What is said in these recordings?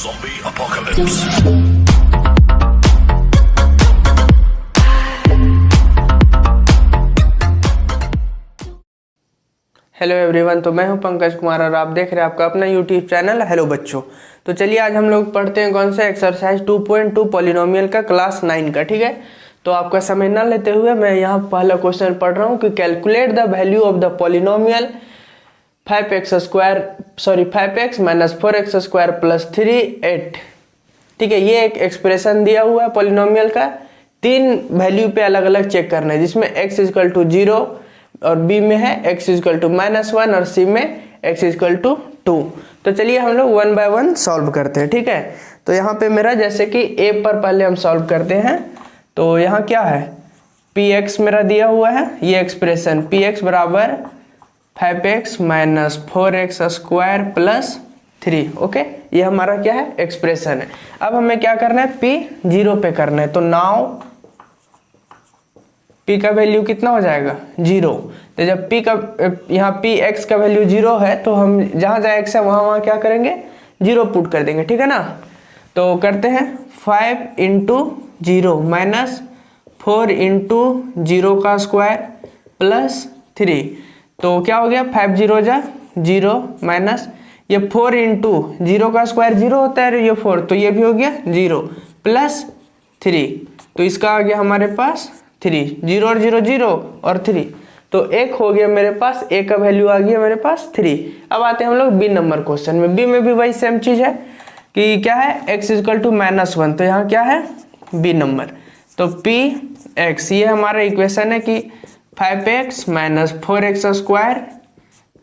Zombie apocalypse. Hello everyone, तो मैं हूं पंकज कुमार और आप देख रहे हैं आपका अपना यूट्यूब चैनल हेलो बच्चों। तो चलिए आज हम लोग पढ़ते हैं कौन सा एक्सरसाइज 2.2 पॉलिनोमियल का क्लास 9 का। ठीक है, तो आपका समय ना लेते हुए मैं यहाँ पहला क्वेश्चन पढ़ रहा हूँ कि calculate the value of the polynomial 5x minus 4x square plus 3 8। ठीक है, ये एक एक्सप्रेशन दिया हुआ है पॉलिनोमियल का। तीन वैल्यू पे अलग अलग चेक करना है, जिसमें x इजकल टू 0 और b में है x इजकल टू -1 और c में x इजकल टू 2। तो चलिए हम लोग 1 बाय 1 सॉल्व करते हैं। ठीक है, तो यहाँ पे मेरा जैसे कि a पर पहले हम सॉल्व करते हैं। तो यहाँ क्या है, px मेरा दिया हुआ है, ये एक्सप्रेशन px बराबर 5x minus 4x square plus 3। Okay, ये हमारा क्या है, एक्सप्रेशन है। अब हमें क्या करना है, p 0 पे करना है। तो नाउ p का वैल्यू कितना हो जाएगा, 0। तो जब p का यहाँ px का वैल्यू 0 है तो हम जहाँ जहाँ x है वहाँ क्या करेंगे, 0 पुट कर देंगे। ठीक है ना, तो करते हैं 5 इंटू 0 माइनस 4 इंटू 0 का स्क्वायर प्लस 3। तो क्या हो गया, 5 0 जा 0 माइनस ये 4 इंटू 0 का स्क्वायर 0 होता है, ये 4, तो ये भी हो गया 0 प्लस 3। तो इसका आ गया हमारे पास 3, 0 और 0 0 और 3, तो एक हो गया मेरे पास, a का वैल्यू आ गया मेरे पास 3। अब आते हैं हम लोग बी नंबर क्वेश्चन में। बी में भी वही सेम चीज है कि क्या है, x इजकल टू -1। तो यहाँ क्या है, बी नंबर। तो px ये हमारा इक्वेशन है कि 5x minus 4x square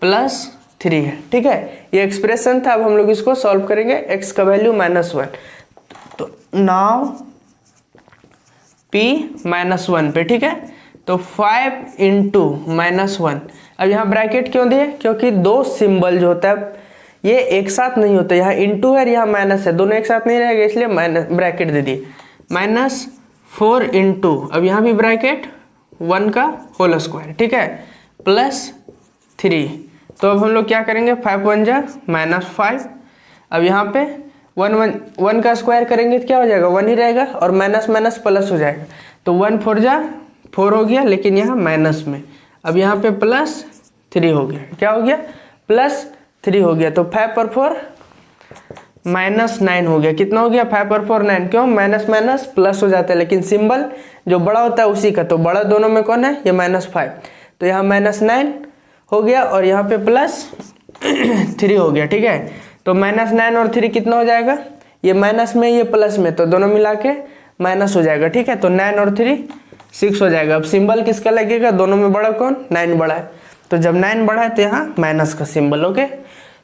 plus 3 है। ठीक है, ये एक्सप्रेशन था। अब हम लोग इसको सॉल्व करेंगे, x का वैल्यू -1। तो नाउ p -1 पे। ठीक है, तो 5 इंटू -1। अब यहाँ ब्रैकेट क्यों दिए, क्योंकि दो सिंबल जो होता है ये एक साथ नहीं होता, यहाँ इंटू है यहाँ माइनस है, दोनों एक साथ नहीं रहेगा, इसलिए माइनस ब्रैकेट दे दिए। -4 इंटू, अब यहाँ भी ब्रैकेट 1 का होल स्क्वायर। ठीक है, प्लस 3। तो अब हम लोग क्या करेंगे, 5 1 जा -5। अब यहाँ पे 1 का स्क्वायर करेंगे तो क्या हो जाएगा, 1 ही रहेगा, और माइनस माइनस प्लस हो जाएगा। तो 1 4 जा 4 हो गया, लेकिन यहाँ माइनस में। अब यहाँ पे प्लस 3 हो गया, क्या हो गया, प्लस 3 हो गया। तो 5 और 4 -9 हो गया। कितना हो गया, 5 और 4 9। क्यों, माइनस माइनस प्लस हो जाता है, लेकिन सिंबल जो बड़ा होता है उसी का। तो बड़ा दोनों में कौन है, ये -5। तो यहाँ -9 हो गया और यहाँ पे प्लस 3 हो गया। ठीक है, तो -9 और 3 कितना हो जाएगा, ये माइनस में ये प्लस में, तो दोनों मिला के माइनस हो जाएगा। ठीक है, तो 9 और 3 6 हो जाएगा। अब सिंबल किसका लगेगा, दोनों में बड़ा कौन, 9 बड़ा है। तो जब 9 बड़ा है तो यहाँ माइनस का सिंबल। ओके,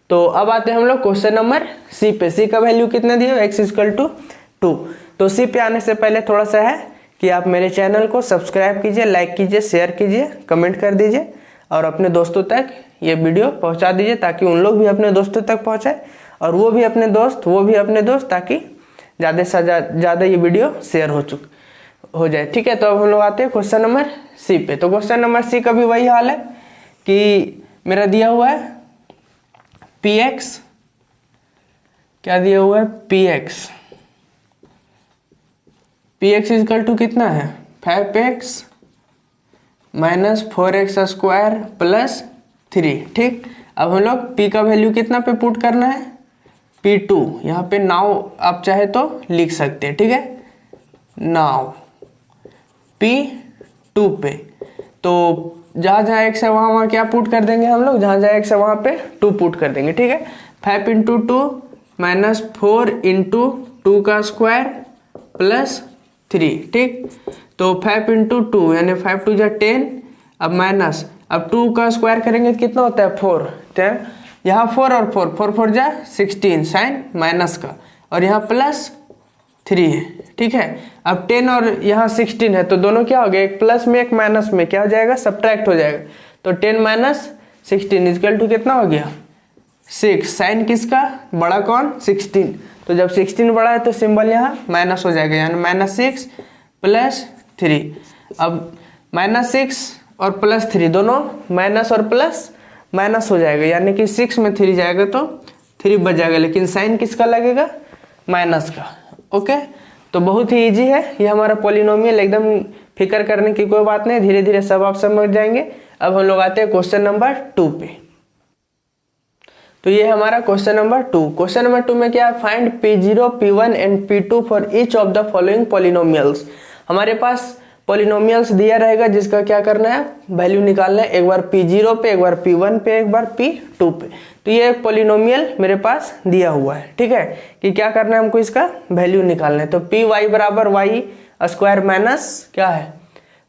तो अब आते हैं हम लोग क्वेश्चन नंबर सी पे। सी का वैल्यू कितना दिया, x इजकल टू 2। तो सी पे आने से पहले थोड़ा सा है कि आप मेरे चैनल को सब्सक्राइब कीजिए, लाइक कीजिए, शेयर कीजिए, कमेंट कर दीजिए और अपने दोस्तों तक ये वीडियो पहुंचा दीजिए, ताकि उन लोग भी अपने दोस्तों तक पहुंचाए और वो भी अपने दोस्त, ताकि ज़्यादा से ज़्यादा ये वीडियो शेयर हो जाए। ठीक है, तो अब हम लोग आते हैं क्वेश्चन नंबर सी पे। तो क्वेश्चन नंबर सी का भी वही हाल है कि मेरा दिया हुआ है px, क्या दिया हुआ है, px इजकल टू कितना है, 5x minus 4x square plus 3। ठीक, अब हम लोग p का वैल्यू कितना पे पुट करना है, p2। यहाँ पे नाउ आप चाहे तो लिख सकते हैं। ठीक है, नाउ p2 पे, तो जहाँ जहाँ x है वहाँ क्या पुट कर देंगे हम लोग, जहाँ जहाँ x है वहाँ पे 2 पुट कर देंगे। ठीक है, 5 इंटू 2 माइनस 4 इंटू 2 का स्क्वायर प्लस 3। ठीक, तो 5 इंटू 2 यानी 5 2 जा 10, अब माइनस, अब 2 का स्क्वायर करेंगे तो कितना होता है, 4। तो यहाँ 4 और 4 4 जा 16 साइन माइनस का, और यहाँ प्लस 3 है। ठीक है, अब 10 और यहाँ 16 है, तो दोनों क्या हो गया, एक प्लस में एक माइनस में क्या हो जाएगा, सब्ट्रैक्ट हो जाएगा। तो 10 माइनस 16 इजकल टू कितना हो गया, 6। साइन किसका, बड़ा कौन, 16। तो जब 16 बड़ा है तो सिंबल यहाँ माइनस हो जाएगा, यानी -6 प्लस 3। अब -6 और प्लस 3 दोनों माइनस और प्लस माइनस हो जाएगा, यानी कि 6 में 3 जाएगा तो 3 बच जाएगा, लेकिन साइन किसका लगेगा, माइनस का। ओके, तो बहुत ही इजी है ये हमारा पॉलिनोमियल, एकदम फिक्र करने की कोई बात नहीं, धीरे धीरे सब आप समझ जाएंगे। अब हम लोग आते हैं क्वेश्चन नंबर 2 पे। तो ये हमारा क्वेश्चन नंबर 2। क्वेश्चन नंबर 2 में क्या है, find P0, P1 and P2 for each of the following polynomials. हमारे पास पॉलिनोमियल्स दिया रहेगा जिसका क्या करना है, वैल्यू निकालना है, एक बार P0 पे, एक बार P1 पे, एक बार P2 पे। तो ये एक पॉलिनोमियल मेरे पास दिया हुआ है, ठीक है, कि क्या करना है हमको, इसका वैल्यू निकालना है। तो Py बराबर वाई स्क्वायर माइनस क्या है,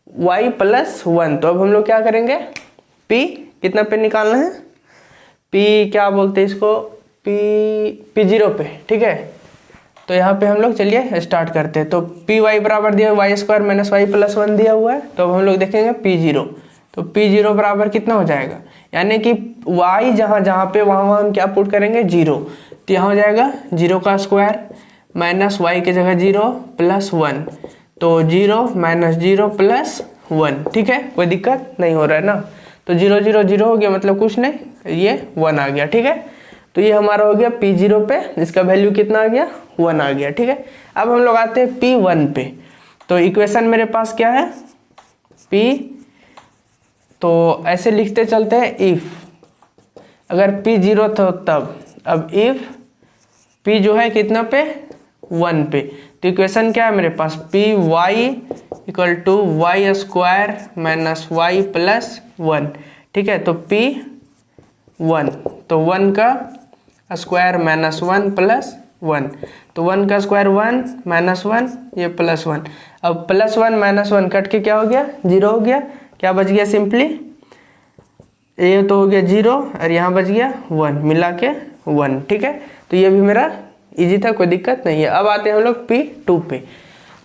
y प्लस 1। तो अब हम लोग क्या करेंगे, P कितना पे निकालना है, P क्या बोलते हैं इसको, P0 पे, ठीक है। तो यहाँ पे हम लोग चलिए स्टार्ट करते हैं। तो Py बराबर दिया y square minus y plus 1 दिया हुआ है। तो अब हम लोग देखेंगे P0। तो P0 बराबर कितना हो जाएगा, यानी कि y जहाँ जहाँ पे वहाँ हम क्या पुट करेंगे, 0। तो यहाँ हो जाएगा 0 का स्क्वायर माइनस वाई की जगह 0 प्लस 1। तो 0 माइनस 0 प्लस 1, ठीक है, कोई दिक्कत नहीं हो रहा है ना। तो 0 0 0 हो गया, मतलब कुछ नहीं, ये 1 आ गया, ठीक है। तो ये हमारा हो गया P0 पे, इसका वैल्यू कितना आ गया, 1 आ गया, ठीक है। अब हम लोग आते हैं P1 पे। तो इक्वेशन मेरे पास क्या है, P, तो ऐसे लिखते चलते हैं, इफ अगर P0 था तब, अब इफ P जो है कितना पे, 1 पे। तो इक्वेशन क्या है मेरे पास, Py equal to y square minus y plus 1, ठीक है। तो P1, तो 1 का स्क्वायर माइनस 1 प्लस 1। तो 1 का स्क्वायर 1 माइनस 1, ये प्लस 1। अब प्लस 1 माइनस 1 कट के क्या हो गया, 0 हो गया। क्या बच गया, सिंपली ये तो हो गया 0 और यहाँ बच गया 1, मिला के 1, ठीक है। तो ये भी मेरा इजी था, कोई दिक्कत नहीं है। अब आते हैं हम लोग P2 पे।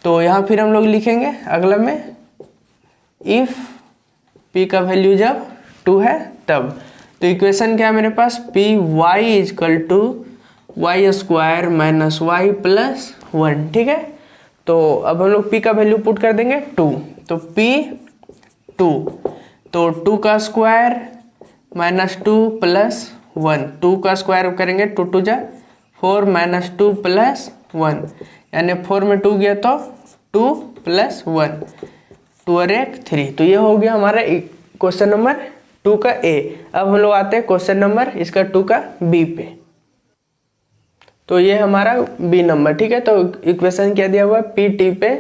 तो यहाँ फिर हम लोग लिखेंगे अगला में, इफ P का वैल्यू जब 2 है तब। तो इक्वेशन क्या है मेरे पास, Py equal to y square minus y plus 1, ठीक है। तो अब हम लोग P का वैल्यू पुट कर देंगे 2। तो P2, तो 2 का स्क्वायर माइनस 2 प्लस 1। 2 का स्क्वायर करेंगे 2 2 जा 4 माइनस 2 प्लस 1, यानी 4 में 2 गया तो 2 प्लस 1, 2 और 1 3। तो ये हो गया हमारा क्वेश्चन नंबर 2 का A। अब हम लोग आते हैं क्वेश्चन नंबर इसका 2 का B पे। तो ये हमारा B नंबर, ठीक है। तो इक्वेशन क्या दिया हुआ है, Pt पे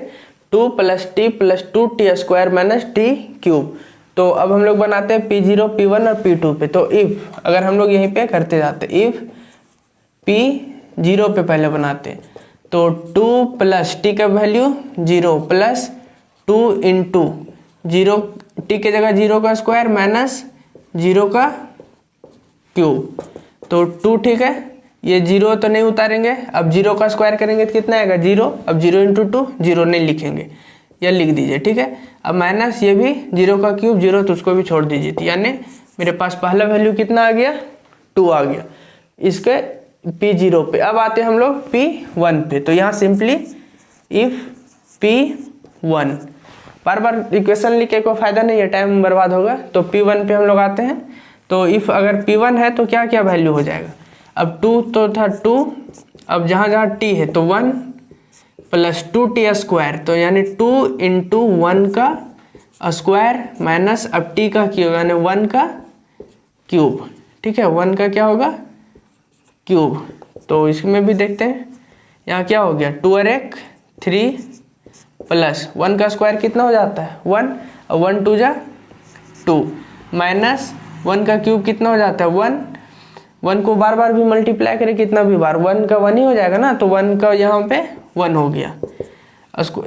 2 plus T plus 2t square minus T cube. तो अब हम लोग बनाते हैं P0, P1 और P2 पे। तो इफ अगर हम लोग यहीं पे करते जाते, इफ P0 पे पहले बनाते हैं, तो 2 प्लस टी का वैल्यू 0 प्लस 2 इंटू 0, टी के जगह 0 का स्क्वायर माइनस 0 का क्यूब। तो 2, ठीक है, ये 0 तो नहीं उतारेंगे। अब 0 का स्क्वायर करेंगे तो कितना आएगा, 0। अब 0 इंटू 2, 0 नहीं लिखेंगे, या लिख दीजिए, ठीक है। अब माइनस ये भी 0 का क्यूब 0, तो उसको भी छोड़ दीजिए। यानी मेरे पास पहला वैल्यू कितना आ गया, 2 आ गया इसके P0 पे। अब आते हैं हम लोग P1 पे। तो यहाँ simply if P1, bar bar equation लिख के कोई फायदा नहीं है, टाइम बर्बाद होगा। तो P1 पे हम लोग आते हैं। तो इफ अगर P1 है तो क्या क्या वैल्यू हो जाएगा, अब 2 तो था 2, अब जहाँ जहाँ t है तो 1 प्लस 2t स्क्वायर, तो यानी 2 इंटू 1 का स्क्वायर माइनस अब t का क्यूब, यानी 1 का क्यूब, ठीक है, 1 का क्या होगा, क्यूब। तो इसमें भी देखते हैं, यहाँ क्या हो गया, 2 और 1 3 प्लस 1 का स्क्वायर कितना हो जाता है 1, और 1 2 जा 2 माइनस 1 का क्यूब कितना हो जाता है 1। 1 को बार बार भी मल्टीप्लाई करें कितना भी बार, 1 का 1 ही हो जाएगा ना। तो 1 का यहाँ पे 1 हो गया,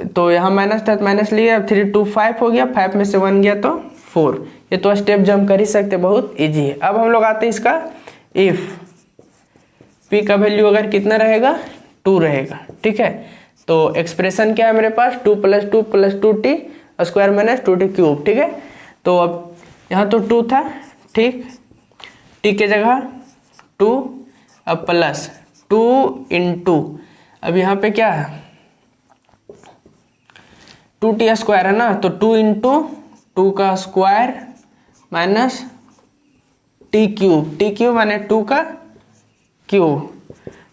तो यहाँ माइनस था माइनस लिया, 3 2 5 हो गया, 5 में से 1 गया तो 4। ये तो स्टेप जंप कर ही सकते, बहुत इजी है। अब हम लोग आते हैं इसका इफ P का वैल्यू अगर कितना रहेगा, 2 रहेगा, ठीक है। तो एक्सप्रेशन क्या है मेरे पास, 2 plus 2 plus 2t square minus 2t cube, ठीक है। तो अब यहाँ तो 2 था, ठीक, t के जगह 2, अब प्लस 2 इंटू, अब यहाँ पे क्या है 2t स्क्वायर है ना, तो 2 इंटू 2 का square minus t cube, t cube माने 2 का क्यूब।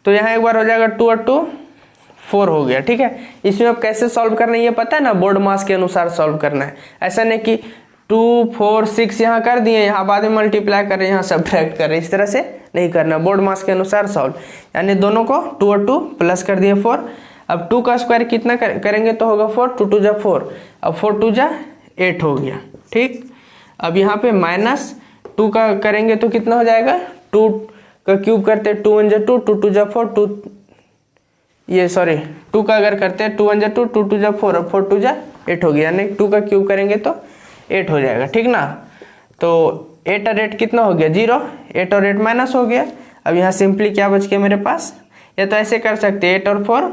तो यहाँ एक बार हो जाएगा 2 और 2 4 हो गया। ठीक है, इसमें अब कैसे सॉल्व करना है ये पता है ना, बोर्ड मास के अनुसार सॉल्व करना है। ऐसा नहीं कि 2 4 6 यहाँ कर दिए, यहाँ बाद में मल्टीप्लाई कर रहे हैं, यहाँ सब्ट्रैक्ट कर रहे हैं, इस तरह से नहीं करना, बोर्ड मास के अनुसार सॉल्व। यानी दोनों को 2 और 2 प्लस कर दिए 4। अब 2 का स्क्वायर कितना करेंगे तो होगा 4, 2 2 जा 4, अब 4 2 जा 8 हो गया। ठीक, अब यहाँ पे माइनस 2 का करेंगे तो कितना हो जाएगा, 2 का क्यूब करते 2 1 जा 2, 2 2 जा 4, 2 ये सॉरी 2 का अगर करते हैं 2 1 जा 2, 2 2 जा 4 और 4 2 जा 8 हो गया। यानी 2 का क्यूब करेंगे तो 8 हो जाएगा। ठीक ना, तो 8 और 8 कितना हो गया 0, 8 और 8 माइनस हो गया। अब यहाँ सिंपली क्या बच गया मेरे पास, या तो ऐसे कर सकते हैं 8 और 4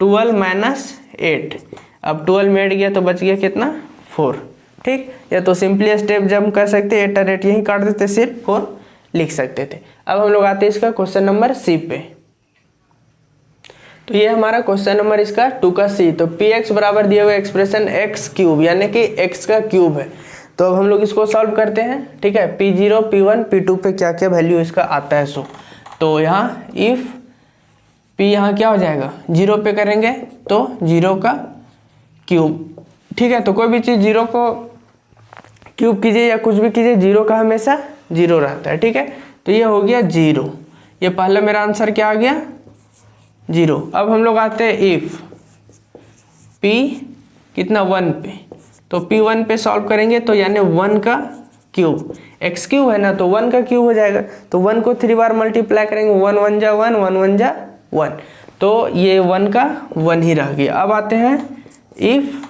12 माइनस 8, अब 12 में 8 गया तो बच गया कितना 4। ठीक, या तो सिंपली स्टेप जब कर सकते 8 और 8 यहीं काट देते, सिर्फ 4 लिख सकते थे। अब हम लोग आते हैं इसका क्वेश्चन नंबर सी पे। तो ये हमारा क्वेश्चन नंबर इसका 2 का सी। तो पी एक्स बराबर दिया हुआ एक्सप्रेशन एक्स क्यूब यानी कि एक्स का क्यूब है। तो अब हम लोग इसको सॉल्व करते हैं। ठीक है, P0 P1 P2 पे क्या क्या वैल्यू इसका आता है सो। तो यहाँ इफ P यहाँ क्या हो जाएगा 0 पे करेंगे तो 0 का क्यूब। ठीक है, तो कोई भी चीज़ 0 को क्यूब कीजिए या कुछ भी कीजिए 0 का हमेशा 0 रहता है। ठीक है, तो ये हो गया 0, ये पहला मेरा आंसर क्या आ गया 0। अब हम लोग आते हैं इफ P कितना 1 पे, तो P1 पे सॉल्व करेंगे तो यानी 1 का क्यूब, एक्स क्यूब है ना तो 1 का क्यूब हो जाएगा। तो 1 को 3 बार मल्टीप्लाई करेंगे, 1 1 जा 1, 1 1 जा 1, तो ये 1 का 1 ही रह गया। अब आते हैं इफ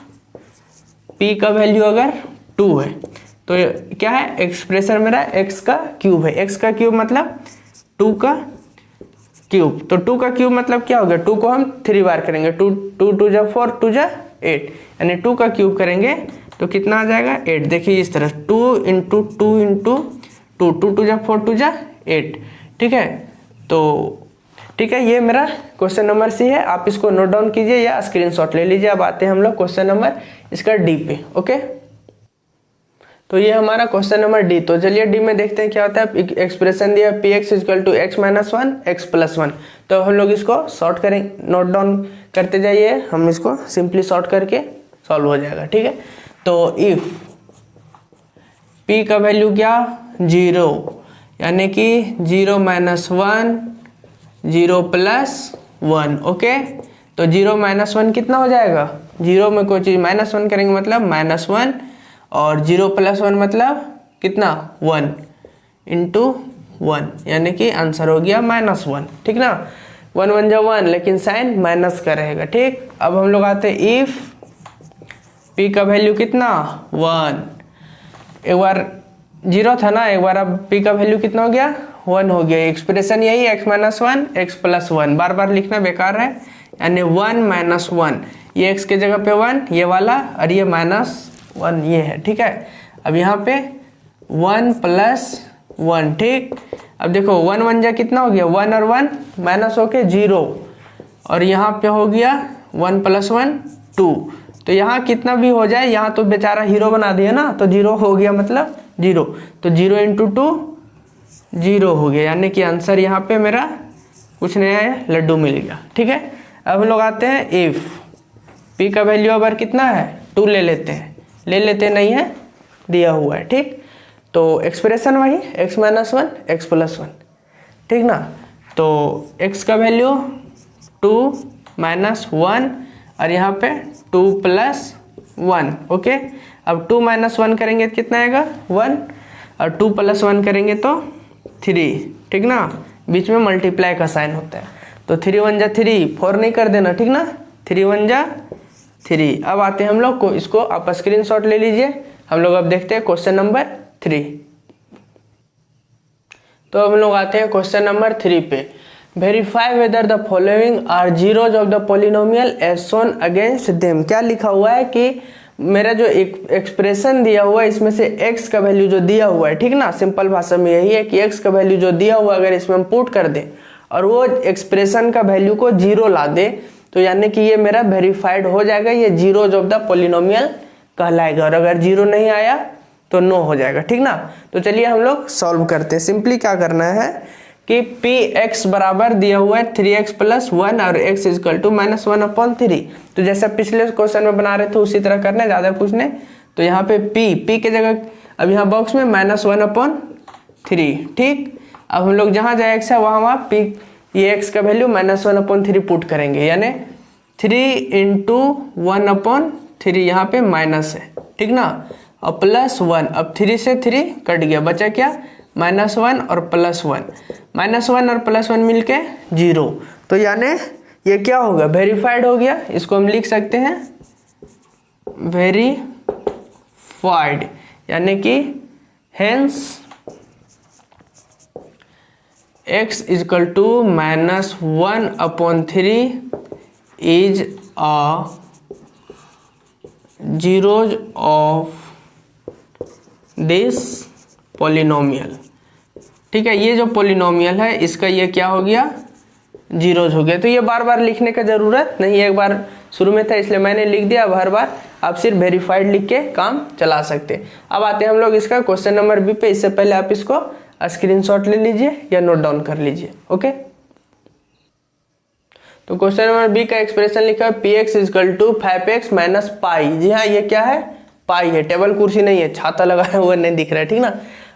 P का वैल्यू अगर 2 है तो क्या है एक्सप्रेशन मेरा x का क्यूब है। x का क्यूब मतलब 2 का क्यूब, तो 2 का क्यूब मतलब क्या हो गया, 2 को हम 3 बार करेंगे, 2 2 2 जा 4, 2 जा 8, यानी 2 का क्यूब करेंगे तो कितना आ जाएगा 8। देखिए इस तरह 2 इंटू 2 इंटू 2, 2 2 जा 4, 2 जा 8। ठीक है, तो ठीक है, ये मेरा क्वेश्चन नंबर सी है। आप इसको नोट डाउन कीजिए या स्क्रीनशॉट ले लीजिए। अब आते हैं हम लोग क्वेश्चन नंबर इसका डी पे। ओके, तो ये हमारा क्वेश्चन नंबर डी। तो चलिए डी में देखते हैं क्या होता है। एक्सप्रेशन दिया p x equal to x minus 1 x plus 1। तो हम लोग इसको शॉर्ट करें, नोट डाउन करते जाइए, हम इसको सिंपली शॉर्ट करके सॉल्व हो जाएगा। ठीक है, तो इफ पी का वैल्यू क्या 0 यानी कि 0 माइनस 1 0 प्लस 1। ओके, तो 0 माइनस 1 कितना हो जाएगा, 0 में कोई चीज़ माइनस 1 करेंगे मतलब माइनस 1, और 0 प्लस 1 मतलब कितना 1 इंटू 1, यानी कि आंसर हो गया माइनस 1। ठीक ना, 1 1 जा 1, लेकिन साइन माइनस का रहेगा। ठीक, अब हम लोग आते हैं इफ P का वैल्यू कितना 1, एक बार 0 था ना, एक बार अब P का वैल्यू कितना हो गया 1 हो गया। एक्सप्रेशन यही x माइनस 1 एक्स प्लस 1, बार बार लिखना बेकार है, यानी 1 माइनस 1, ये x के जगह पे 1 ये वाला, और ये माइनस 1 ये है। ठीक है, अब यहाँ पे 1 प्लस 1। ठीक, अब देखो 1 1 जा कितना हो गया 1 और 1 माइनस होके 0, और यहाँ पे हो गया 1 प्लस 1 2। तो यहाँ कितना भी हो जाए, यहाँ तो बेचारा हीरो बना दिया ना, तो 0 हो गया मतलब 0, तो 0 इंटू 2 0 हो गया, यानी कि आंसर यहाँ पे मेरा कुछ नया है, लड्डू मिल गया। ठीक है, अब हम लोग आते हैं इफ P का वैल्यू अगर कितना है 2 ले लेते हैं, नहीं है दिया हुआ है। ठीक, तो एक्सप्रेशन वही x माइनस 1 एक्स प्लस 1। ठीक ना, तो x का वैल्यू 2 माइनस 1 और यहाँ पे 2 प्लस 1। ओके, अब 2 माइनस 1 करेंगे तो कितना आएगा 1, और 2 प्लस 1 करेंगे तो 3। ठीक ना, बीच में मल्टीप्लाई का साइन होता है, तो 3 1 जा 3, 4 नहीं कर देना। ठीक ना, 3 1 जा 3। अब आते हैं हम लोग को, इसको आप स्क्रीनशॉट ले लीजिए। हम लोग अब देखते हैं क्वेश्चन नंबर 3। तो हम लोग आते हैं क्वेश्चन नंबर 3 पे। Verify whether the following are zeros of the polynomial as shown against them. क्या लिखा हुआ है कि मेरा जो एक एक्सप्रेशन दिया हुआ है इसमें से x का वैल्यू जो दिया हुआ है, ठीक ना, सिंपल भाषा में यही है कि x का वैल्यू जो दिया हुआ अगर इसमें हम पुट कर दें और वो एक्सप्रेशन का वैल्यू को 0 ला दे, तो यानी कि ये मेरा वेरीफाइड हो जाएगा, ये जीरोज ऑफ द पॉलिनोमियल कहलाएगा। और अगर 0 नहीं आया तो नो हो जाएगा। ठीक ना, तो चलिए हम लोग सॉल्व करते हैं। सिंपली क्या करना है कि पी एक्स बराबर दिया हुआ है 3x + 1 और x इक्वल टू -1/3। तो जैसा पिछले क्वेश्चन में बना रहे थे उसी तरह करना है, ज़्यादा कुछ नहीं। तो यहाँ पे p के जगह अब यहाँ बॉक्स में -1/3, ठीक। अब हम लोग जहाँ जहाँ x है वहाँ p ये x का वैल्यू -1/3 पुट करेंगे, यानी 3 × 1/3 यहाँ पे माइनस है, ठीक ना, और +1। अब 3 से 3 कट गया, बचा क्या, -1 और +1, -1 और +1 मिलके 0। तो यानी ये क्या होगा, वेरीफाइड हो गया। इसको हम लिख सकते हैं वेरीफाइड, यानी कि hence x equal to -1/3 is a zeros of this polynomial. ठीक है, ये जो पॉलिनोमियल है इसका ये क्या हो गया, जीरोज हो गया। तो ये बार बार लिखने का जरूरत नहीं, एक बार शुरू में था इसलिए मैंने लिख दिया। अब हर बार आप सिर्फ वेरीफाइड लिख के काम चला सकते। अब आते हैं हम लोग इसका क्वेश्चन नंबर बी पे। इससे पहले आप इसको स्क्रीनशॉट ले लीजिए या नोट डाउन कर लीजिए। ओके, तो क्वेश्चन नंबर बी का एक्सप्रेशन लिखा है px equal to 5x minus pi. जी हाँ, ये क्या है, पाई है, टेबल कुर्सी नहीं है, छाता लगाया हुआ नहीं दिख रहा है, ठीक ना।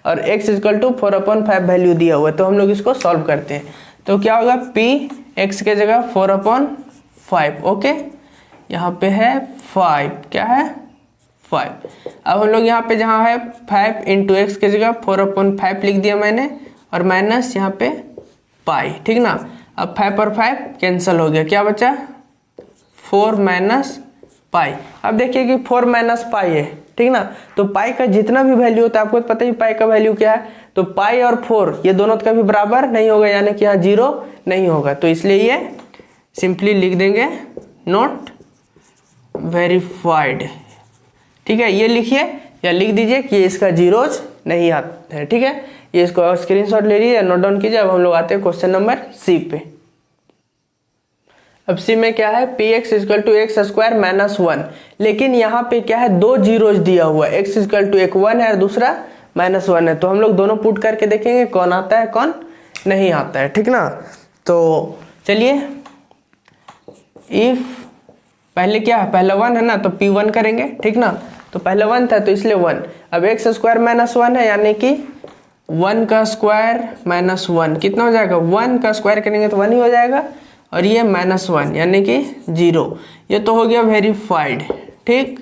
और x इक्वल टू 4/5 वैल्यू दिया हुआ है। तो हम लोग इसको सॉल्व करते हैं। तो क्या होगा, p x के जगह 4/5। ओके, यहाँ पे है 5, क्या है 5। अब हम लोग यहाँ पे जहाँ है 5 × x के जगह 4/5 लिख दिया मैंने, और माइनस यहाँ पे पाई, ठीक ना। अब 5 और 5 कैंसिल हो गया, क्या बचा 4 माइनस पाई। अब देखिए कि 4 माइनस पाई है, ठीक ना। तो पाई का जितना भी वैल्यू होता है आपको पता ही पाई का वैल्यू क्या है। तो पाई और 4 ये दोनों का भी बराबर नहीं होगा, यानी कि यहाँ 0 नहीं होगा। तो इसलिए ये सिंपली लिख देंगे नॉट वेरीफाइड। ठीक है, ये लिखिए या लिख दीजिए कि इसका जीरोज नहीं आता है। ठीक है, ये इसको स्क्रीनशॉट ले लीजिए, नोट डाउन कीजिए। अब हम लोग आते हैं क्वेश्चन नंबर सी पे। अब सी में क्या है, px equal to x² minus 1। लेकिन यहाँ पे क्या है, दो जीरोज दिया हुआ है, x इक्वल टू एक 1 है और दूसरा -1 है। तो हम लोग दोनों पुट करके देखेंगे कौन आता है कौन नहीं आता है, ठीक ना। तो चलिए, इफ पहले क्या है, पहला 1 है ना, तो p1 करेंगे, ठीक ना। तो पहले 1 था तो इसलिए 1। अब x² माइनस 1 है, यानी कि 1 का स्क्वायर माइनस 1 कितना हो जाएगा, 1 का स्क्वायर करेंगे तो 1 ही हो जाएगा, और ये -1 यानी कि 0। ये तो हो गया वेरीफाइड, ठीक।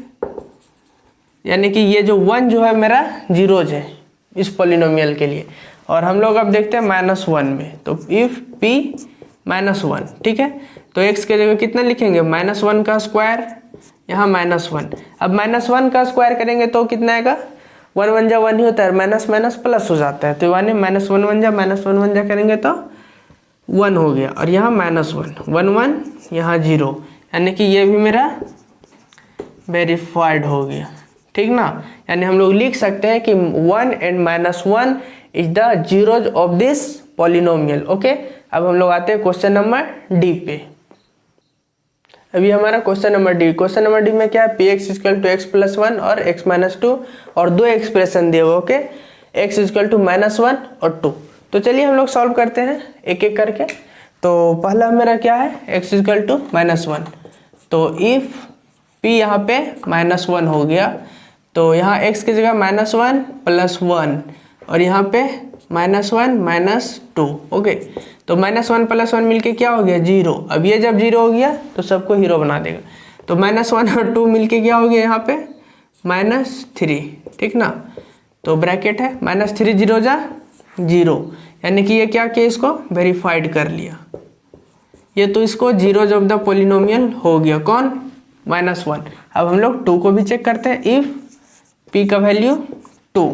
यानी कि ये जो 1 जो है मेरा जीरोज है इस पॉलिनोमियल के लिए। और हम लोग अब देखते हैं -1 में। तो इफ p -1, ठीक है, तो x के जगह कितना लिखेंगे, -1 का स्क्वायर, यहाँ -1। अब -1 का स्क्वायर करेंगे तो कितना आएगा, 1 1 जा 1 ही होता है, माइनस माइनस प्लस हो जाता है। तो यानी -1 1 जा -1 1 जा करेंगे तो 1 हो गया, और यहाँ -1 1 1 यहाँ 0, यानी कि ये भी मेरा वेरीफाइड हो गया, ठीक ना। यानी हम लोग लिख सकते हैं कि 1 and -1 is the zeros of this polynomial. Okay, अब हम लोग आते हैं क्वेश्चन नंबर डी पे। अभी हमारा question number D. Question number D में क्या है, px इक्वल टू x + 1 और x - 2 और दो एक्सप्रेशन दिए हुए। ओके, x इक्वल टू -1 और 2। तो चलिए हम लोग सॉल्व करते हैं एक एक करके। तो पहला मेरा क्या है, x इक्वल टू -1। तो इफ p यहाँ पे -1 हो गया, तो यहाँ x की जगह -1 + 1 और यहाँ पे -1 - 2। ओके, तो -1 + 1 मिलके क्या हो गया, 0। अब ये जब 0 हो गया तो सबको हीरो बना देगा। तो -1 और 2 मिलके क्या हो गया, यहाँ पे -3, ठीक ना। तो ब्रैकेट है, -3 0 जा 0, यानी कि ये क्या किया, इसको वेरीफाइड कर लिया। ये तो इसको जीरोज ऑफ द पॉलिनोमियल हो गया, कौन, -1। अब हम लोग 2 को भी चेक करते हैं। इफ p का वैल्यू 2,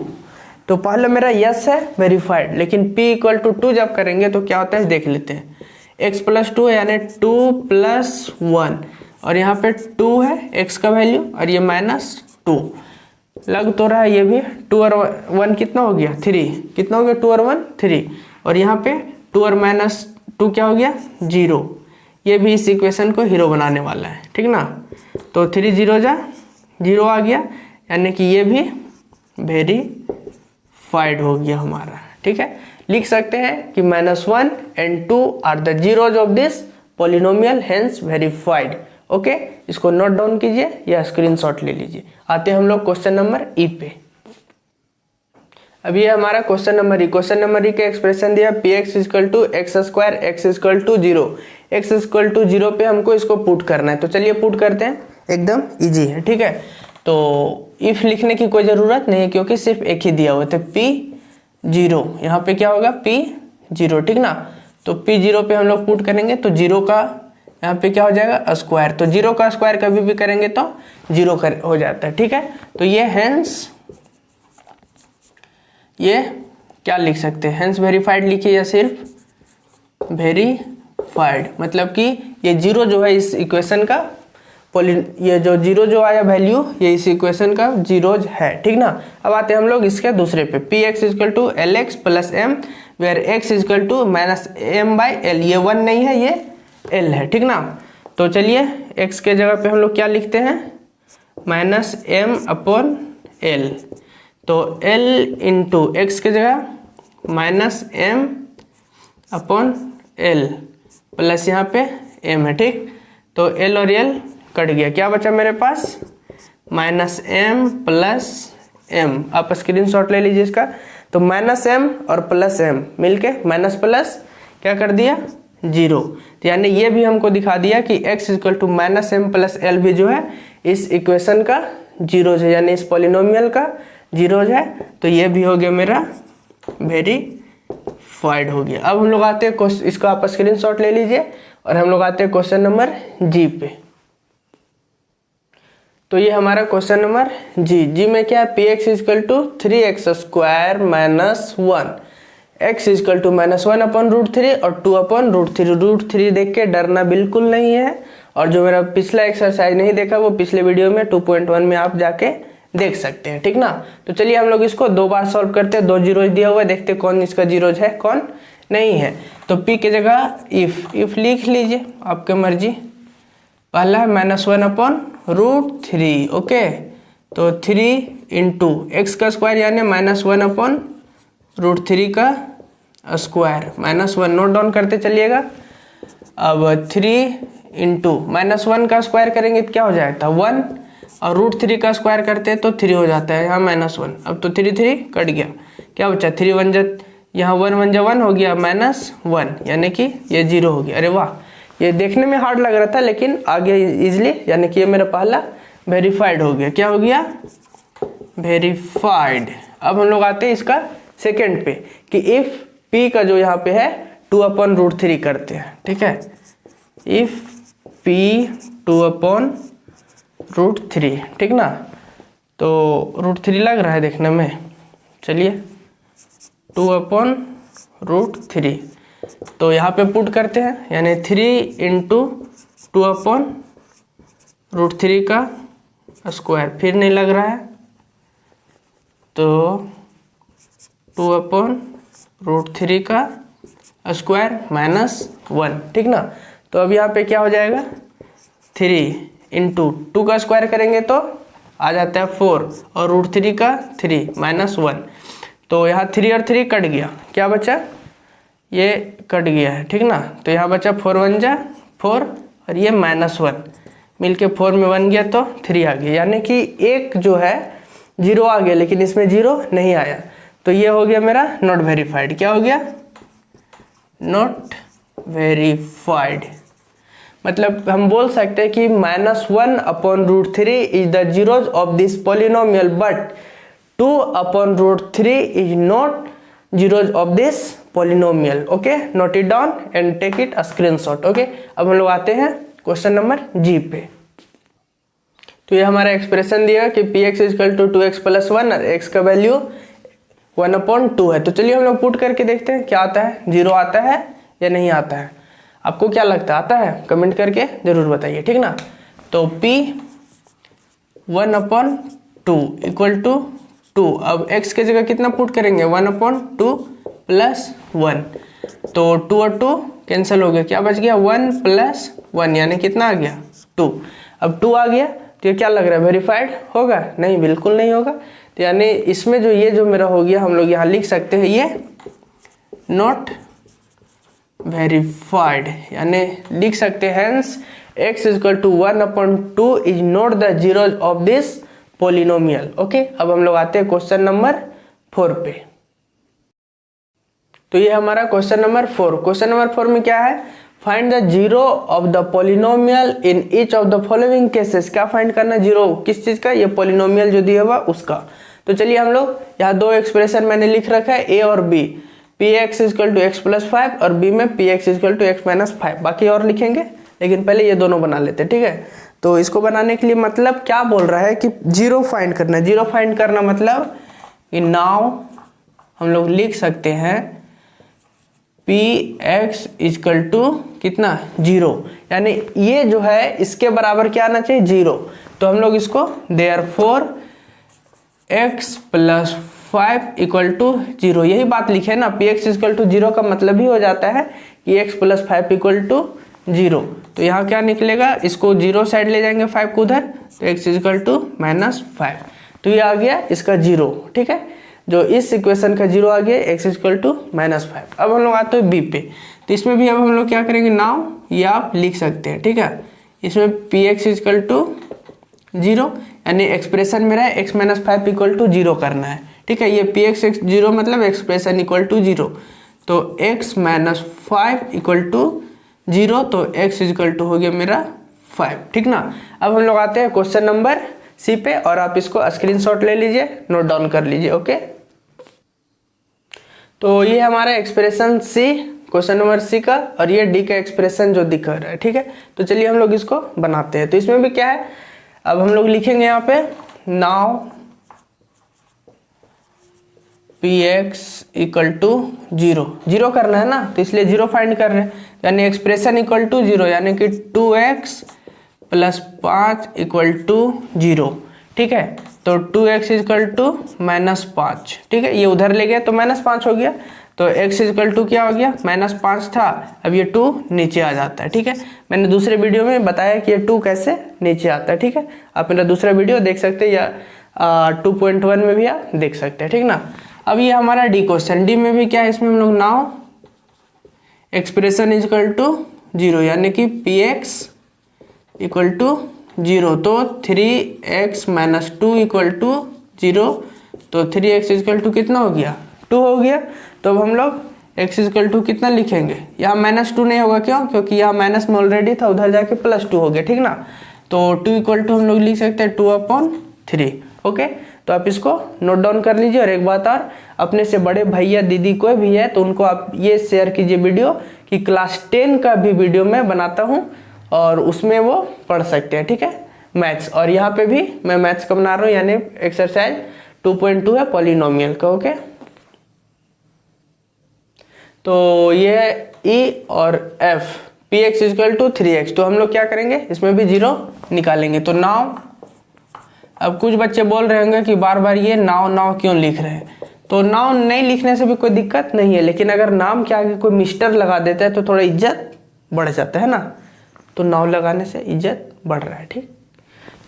तो पहले मेरा यस है वेरीफाइड, लेकिन p इक्वल टू 2 जब करेंगे तो क्या होता है देख लेते हैं। x + 2 यानी 2 + 1, और यहाँ पे 2 है x का वैल्यू, और ये -2 लग तो रहा है। ये भी 2 और 1 कितना हो गया, 3। कितना हो गया, 2 और 1 3, और यहाँ पे 2 और -2 क्या हो गया, 0। ये भी इस इक्वेशन को हीरो बनाने वाला है, ठीक ना। तो 3 0 जा 0 आ गया, यानी कि ये भी वेरीफाइड हो गया हमारा, ठीक है। लिख सकते हैं कि -1 and 2 are the zeros of this polynomial, hence verified. Okay, इसको नोट डाउन कीजिए या स्क्रीनशॉट ले लीजिए। आते हैं हम लोग क्वेश्चन नंबर ई पे। अभी हमारा question number E. Question number E का एक्सप्रेशन दिया px equal to x square x equal to 0, x equal to 0 पे हमको इसको पुट करना है। तो चलिए पुट करते हैं, एकदम इजी है, ठीक है। तो इफ लिखने की कोई ज़रूरत नहीं है क्योंकि सिर्फ एक ही दिया हुआ है। तो p0 यहाँ पे क्या होगा, p0, ठीक ना। तो p0 पे हम लोग पुट करेंगे तो 0 का यहाँ पे क्या हो जाएगा, स्क्वायर। तो 0 का स्क्वायर कभी भी करेंगे तो 0 हो जाता है, ठीक है। तो ये हेंस, ये क्या लिख सकते हैं, हेंस वेरीफाइड लिखिए या सिर्फ वेरीफाइड। मतलब कि ये 0 जो है इस इक्वेशन का ये जो 0 जो आया वैल्यू, ये इस इक्वेशन का जीरोज है, ठीक ना। अब आते हैं हम लोग इसके दूसरे पे, px equal to L x plus M, where x equal to minus M by L. ये 1 नहीं है, ये l है, ठीक ना। तो चलिए x के जगह पे हम लोग क्या लिखते हैं, माइनस एम अपॉन एल। तो l इंटू एक्स के जगह minus M upon L plus यहाँ पे m है, ठीक। तो l और l कट गया, क्या बचा मेरे पास, माइनस एम प्लस एम। आप स्क्रीनशॉट ले लीजिए इसका। तो माइनस एम और प्लस एम मिलके माइनस प्लस क्या कर दिया, 0। तो यानी ये भी हमको दिखा दिया कि x equal to minus M plus L भी जो है इस इक्वेशन का जीरोज है, यानी इस पॉलिनोमियल का जीरोज है। तो ये भी हो गया मेरा वेरीफाइड हो गया। अब हम लोग आते हैं, इसको आप स्क्रीनशॉट ले लीजिए और हम लोग आते हैं क्वेश्चन नंबर जी पे। तो ये हमारा क्वेश्चन नंबर जी में क्या है, px equal to 3x square minus 1, x equal to -1 upon √3 और 2 अपॉन √3। √3 देख के डरना बिल्कुल नहीं है, और जो मेरा पिछला एक्सरसाइज नहीं देखा वो पिछले वीडियो में 2.1 में आप जाके देख सकते हैं, ठीक ना। तो चलिए हम लोग इसको 2 बार सॉल्व करते हैं। 2 जीरोज दिया हुआ है, देखते हैं कौन इसका जीरोज है कौन नहीं है। तो p की जगह इफ लिख लीजिए, आपके मर्जी। पहला है -1 अपॉन √3, ओके। तो 3 इंटू एक्स का स्क्वायर यानी -1 अपॉन √3 का स्क्वायर, -1 नोट डाउन करते चलिएगा। अब 3 इंटू -1 का स्क्वायर करेंगे तो क्या हो जाएगा, 1, और √3 का स्क्वायर करते हैं तो 3 हो जाता है, यहाँ -1। अब तो 3 कट गया, क्या बचा, 3 1 जा, यहाँ 1 1 जा 1 हो गया, -1, यानी कि ये 0 हो गया। अरे वाह, ये देखने में हार्ड लग रहा था लेकिन आ गया इजिली, यानी कि ये मेरा पहला वेरीफाइड हो गया। क्या हो गया, वेरीफाइड। अब हम लोग आते हैं इसका सेकंड पे कि इफ p का जो यहाँ पे है 2 अपॉन √3 करते हैं, ठीक है। इफ p 2 अपॉन √3, ठीक ना। तो √3 लग रहा है देखने में, चलिए 2 अपॉन √3। तो यहाँ पे पुट करते हैं, यानी 3 इंटू 2 अपॉन √3 का स्क्वायर, फिर नहीं लग रहा है तो 2 अपॉन √3 का स्क्वायर -1, ठीक ना। तो अब यहाँ पे क्या हो जाएगा, 3 इंटू 2 का स्क्वायर करेंगे तो आ जाता है 4, और √3 का 3 -1। तो यहाँ 3 और 3 कट गया, क्या बचा, ये कट गया है, ठीक ना। तो यहाँ बचा 4 1 जा 4, और ये -1 मिलके 4 में 1 गया तो 3 आ गया, यानी कि एक जो है 0 आ गया लेकिन इसमें 0 नहीं आया। तो ये हो गया मेरा नॉट वेरीफाइड। क्या हो गया, नॉट वेरीफाइड। मतलब हम बोल सकते हैं कि -1 upon √3 is the zeros of this polynomial, but 2 अपॉन √3 is not zeros of this polynomial. Okay, note it down and take it a screenshot. Okay, अब हम लोग आते हैं क्वेश्चन नंबर जी पे। तो ये हमारा एक्सप्रेशन दिया कि px equal to 2x plus 1 और x का वैल्यू 1/2 है। तो चलिए हम लोग पुट करके देखते हैं क्या आता है, 0 आता है या नहीं आता है। आपको क्या लगता है, आता है, कमेंट करके जरूर बताइए, ठीक ना। तो p 1/2 इक्वल टू 2। अब x के जगह कितना पुट करेंगे, 1/2 प्लस 1। तो 2 और 2 कैंसिल हो गया, क्या बच गया, 1 प्लस 1, यानी कितना आ गया, 2। अब 2 आ गया तो ये क्या लग रहा है, वेरीफाइड होगा, नहीं बिल्कुल नहीं होगा। तो यानी इसमें जो ये जो मेरा हो गया, हम लोग यहाँ लिख सकते हैं ये नॉट वेरीफाइड, यानी लिख सकते हैं hence x equal to 1/2 is not the zero of this polynomial. Okay, अब हम लोग आते हैं क्वेश्चन नंबर 4 पे। तो ये हमारा क्वेश्चन नंबर 4। क्वेश्चन नंबर 4 में क्या है, find the zero of the polynomial in each of the following cases. क्या फाइंड करना, जीरो किस चीज का, ये पोलिनोमियल जो दिया हुआ उसका। तो चलिए हम लोग यहाँ दो एक्सप्रेशन मैंने लिख रखा है, ए और B, P x equal to x plus 5 और बी में P x equal to x minus 5, बाकी और लिखेंगे लेकिन पहले ये दोनों बना लेते हैं, ठीक है। तो इसको बनाने के लिए मतलब क्या बोल रहा है कि जीरो फाइंड करना। जीरो फाइंड करना मतलब कि नाउ हम लोग लिख सकते हैं पी एक्स इजकल टू कितना, जीरो, यानी ये जो है इसके बराबर क्या आना चाहिए, जीरो। तो हम लोग इसको therefore x plus 5 equal to zero, यही बात लिखे ना, P x equal to zero का मतलब ही हो जाता है कि x plus 5 equal to zero. तो यहाँ क्या निकलेगा, इसको जीरो साइड ले जाएंगे 5 को उधर, तो x इक्वल टू माइनस 5, तो ये आ गया इसका जीरो, ठीक है। जो इस इक्वेशन का जीरो आ गया x इक्वल टू माइनस 5। अब हम लोग आते हैं बी पे, तो इसमें भी अब हम लोग क्या करेंगे, नाउ ये आप लिख सकते हैं, ठीक है। इसमें P x equal to zero, यानी एक्सप्रेशन मेरा है x minus 5 equal to zero करना है, ठीक है। ये पी एक्स जीरो मतलब एक्सप्रेशन इक्वल टू जीरो, तो x minus 5 equal to zero, तो x इक्वल टू हो गया मेरा 5, ठीक ना। अब हम लोग आते हैं क्वेश्चन नंबर सी पे, और आप इसको स्क्रीनशॉट ले लीजिए, नोट डाउन कर लीजिए, ओके। तो ये हमारा एक्सप्रेशन सी, क्वेश्चन नंबर सी का, और ये डी का एक्सप्रेशन जो दिख रहा है, ठीक है। तो चलिए हम लोग इसको बनाते हैं। तो इसमें भी क्या है, अब हम लोग लिखेंगे यहाँ पे now P x equal to zero, zero करना है ना, तो इसलिए जीरो फाइंड कर रहे हैं, यानी एक्सप्रेशन इक्वल टू जीरो, यानी कि 2x plus 5 equal to zero, ठीक है। तो 2x इक्वल टू माइनस 5, ठीक है, ये उधर ले गया तो माइनस 5 हो गया, तो x इक्वल टू क्या हो गया, माइनस 5 था, अब ये 2 नीचे आ जाता है, ठीक है। मैंने दूसरे वीडियो में बताया कि ये 2 कैसे नीचे आता है, ठीक है। आप मेरा दूसरा वीडियो देख सकते हैं, या 2.1 में भी आप देख सकते हैं, ठीक ना। अब ये हमारा डी क्वेश्चन, डी में भी क्या है, इसमें हम लोग now expression equal to zero, यानी कि P x equal to zero, तो 3x minus 2 equal to zero, तो 3x इक्वल टू कितना हो गया, 2 हो गया। तो अब हम लोग x इक्वल टू कितना लिखेंगे, यहाँ माइनस 2 नहीं होगा, क्यों, क्योंकि यहाँ माइनस में ऑलरेडी था, उधर जाके प्लस 2 हो गया, ठीक ना। तो 2 इक्वल टू हम लोग लिख सकते हैं 2/3, ओके। तो आप इसको नोट डाउन कर लीजिए। और एक बात और, अपने से बड़े भैया दीदी कोई भी है तो उनको आप ये शेयर कीजिए वीडियो कि क्लास 10 का भी वीडियो मैं बनाता हूँ, और उसमें वो पढ़ सकते हैं, ठीक है, मैथ्स। और यहाँ पे भी मैं मैथ्स का बना रहा हूँ, यानी एक्सरसाइज 2.2 है पॉलिनोमियल का, ओके। तो ये E और F, P x equal to 3x, तो हम लोग क्या करेंगे, इसमें भी जीरो निकालेंगे। तो नाउ, अब कुछ बच्चे बोल रहे होंगे कि बार बार ये नाउ नाउ क्यों लिख रहे हैं, तो नाउ नहीं लिखने से भी कोई दिक्कत नहीं है, लेकिन अगर नाम के आगे कोई मिस्टर लगा देता है तो थोड़ा इज्जत बढ़ जाता है ना, तो नाउ लगाने से इज्जत बढ़ रहा है, ठीक।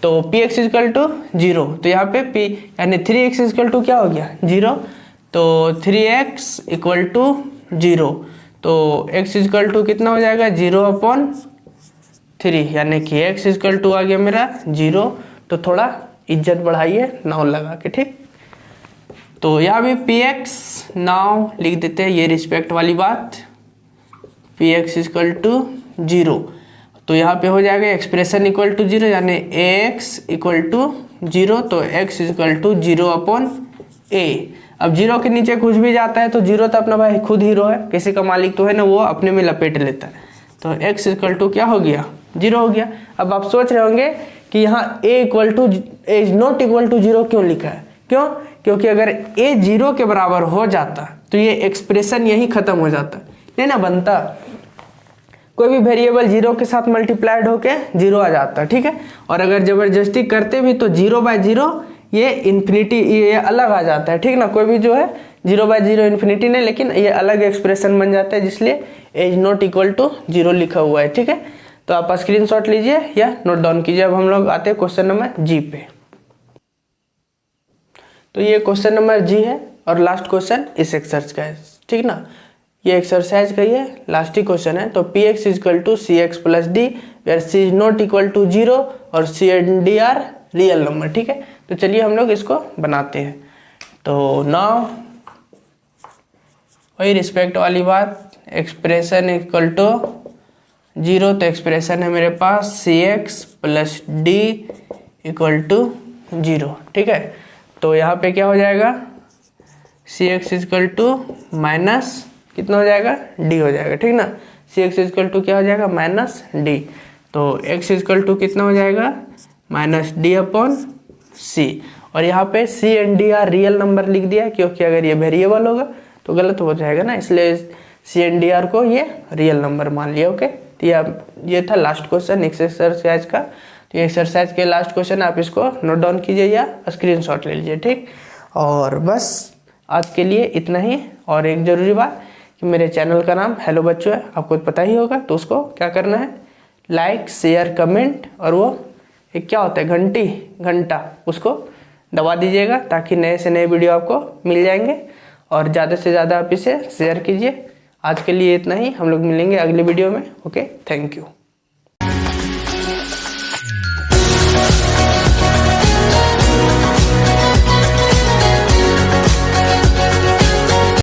तो P x equal to zero, तो यहाँ पे पी यानी 3x इक्वल टू क्या हो गया, जीरो, तो 3x इक्वल टू जीरो, तो x इक्वल टू कितना हो जाएगा, 0/3, यानी कि x इक्वल टू आ गया मेरा जीरो। तो थोड़ा इज्जत बढ़ाइए नाउ लगा के, ठीक। तो यहाँ भी पी एक्स नाउ लिख देते हैं, ये रिस्पेक्ट वाली बात, P x equal to zero, तो यहाँ पे हो जाएगा एक्सप्रेशन इक्वल टू जीरो, यानी एक्स इक्वल टू जीरो, तो एक्स इक्वल टू 0/a। अब जीरो के नीचे कुछ भी जाता है तो जीरो तो अपना भाई खुद हीरो है, किसी का मालिक तो है ना, वो अपने में लपेट लेता है, तो एक्स इक्वल टू क्या हो गया, जीरो हो गया। अब आप सोच रहे होंगे कि यहाँ a equal to is not equal to zero क्यों लिखा है, क्यों, क्योंकि अगर a जीरो के बराबर हो जाता तो ये एक्सप्रेशन यही खत्म हो जाता, नहीं ना बनता, कोई भी वेरिएबल जीरो के साथ मल्टीप्लाइड होके जीरो आ जाता, ठीक है। और अगर जबरदस्ती करते भी तो 0/0 ये इन्फिनिटी, ये अलग आ जाता है, ठीक ना। कोई भी जो है 0/0 इन्फिनिटी नहीं, लेकिन ये अलग एक्सप्रेशन बन जाता है, जिसलिए as not equal to zero लिखा हुआ है, ठीक है। तो आप स्क्रीनशॉट लीजिए या नोट डाउन कीजिए। अब हम लोग आते हैं क्वेश्चन नंबर जी पे। तो ये क्वेश्चन नंबर जी है और लास्ट क्वेश्चन इस एक्सरसाइज का है, ठीक ना। ये एक्सरसाइज का ये लास्ट ही क्वेश्चन है। तो P X is equal to C X plus D where C is not equal to 0 और C and D are real number. ठीक है, तो चलिए हम लोग इसको बनाते हैं। तो नाउ वही रिस्पेक्ट वाली बात, एक्सप्रेशन इक्वल टू 0, तो एक्सप्रेशन है मेरे पास C X plus D equal to 0। ठीक है, तो यहाँ पे क्या हो जाएगा, C X is equal to minus कितना हो जाएगा, डी हो जाएगा। ठीक ना, सी एक्स इजक्वल टू क्या हो जाएगा, माइनस डी। तो एक्स इजक्वल टू कितना हो जाएगा, माइनस डी अपॉन सी। और यहाँ पे C and D are real number लिख दिया, क्योंकि अगर ये वेरिएबल होगा तो गलत हो जाएगा ना, इसलिए सी एंड डी आर को ये रियल नंबर मान लिया। ओके, तो ये था लास्ट क्वेश्चन एक्सरसाइज का। तो ये एक्सरसाइज के लास्ट क्वेश्चन आप इसको नोट डाउन कीजिए या स्क्रीनशॉट ले लीजिए। ठीक, और बस आज के लिए इतना ही। और एक ज़रूरी बात कि मेरे चैनल का नाम हेलो बच्चों है, आपको पता ही होगा, तो उसको क्या करना है, लाइक शेयर कमेंट और वो एक क्या होता है घंटा, उसको दबा दीजिएगा ताकि नए से नए वीडियो आपको मिल जाएंगे। और ज़्यादा से ज़्यादा आप इसे शेयर कीजिए। आज के लिए इतना ही, हम लोग मिलेंगे अगले वीडियो में। Okay, thank you.